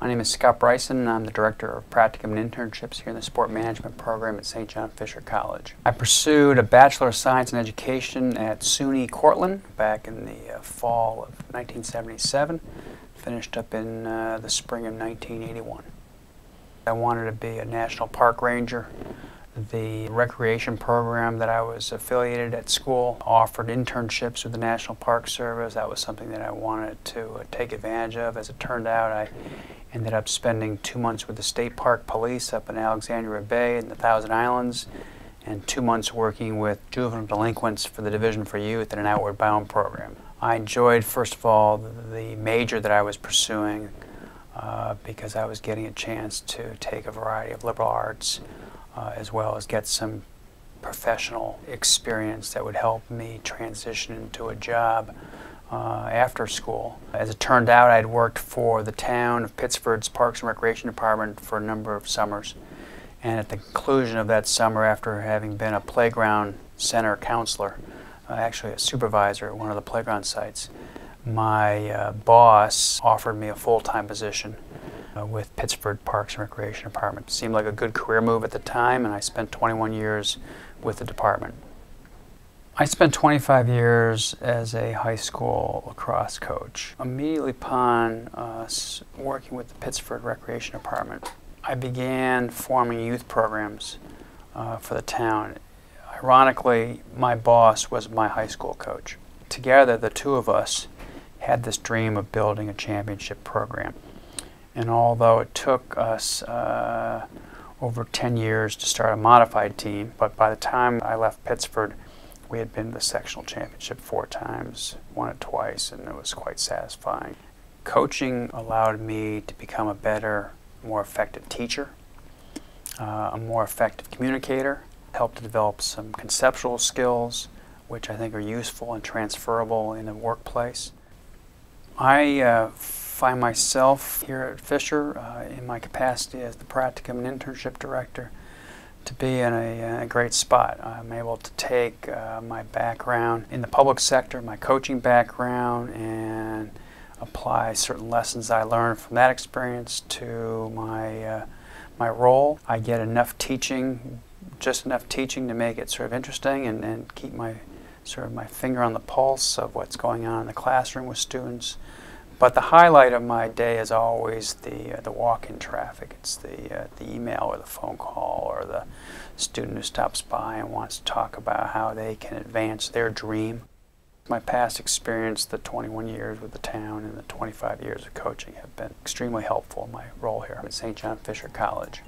My name is Scott Bryson, and I'm the Director of Practicum and Internships here in the Sport Management Program at St. John Fisher College. I pursued a Bachelor of Science in Education at SUNY Cortland back in the fall of 1977, finished up in the spring of 1981. I wanted to be a National Park Ranger. The recreation program that I was affiliated at school offered internships with the National Park Service. That was something that I wanted to take advantage of. As it turned out, I ended up spending 2 months with the State Park Police up in Alexandria Bay in the Thousand Islands, and 2 months working with juvenile delinquents for the Division for Youth in an Outward Bound program. I enjoyed, first of all, the major that I was pursuing because I was getting a chance to take a variety of liberal arts as well as get some professional experience that would help me transition into a job after school. As it turned out, I'd worked for the town of Pittsford's Parks and Recreation Department for a number of summers. And at the conclusion of that summer, after having been a playground center counselor, actually a supervisor at one of the playground sites, my boss offered me a full-time position with Pittsford Parks and Recreation Department. It seemed like a good career move at the time, and I spent 21 years with the department. I spent 25 years as a high school lacrosse coach. Immediately upon working with the Pittsford Recreation Department, I began forming youth programs for the town. Ironically, my boss was my high school coach. Together, the two of us had this dream of building a championship program. And although it took us over 10 years to start a modified team, but by the time I left Pittsford, we had been to the sectional championship 4 times, won it twice, and it was quite satisfying. Coaching allowed me to become a better, more effective teacher, a more effective communicator, helped to develop some conceptual skills, which I think are useful and transferable in the workplace. I find myself here at Fisher in my capacity as the Practicum and Internship Director to be in a great spot. I'm able to take my background in the public sector, my coaching background, and apply certain lessons I learned from that experience to my role. I get enough teaching, just enough teaching to make it sort of interesting and keep my finger on the pulse of what's going on in the classroom with students. But the highlight of my day is always the walk-in traffic. It's the email or the phone call or the student who stops by and wants to talk about how they can advance their dream. My past experience, the 21 years with the town and the 25 years of coaching, have been extremely helpful in my role here at St. John Fisher College.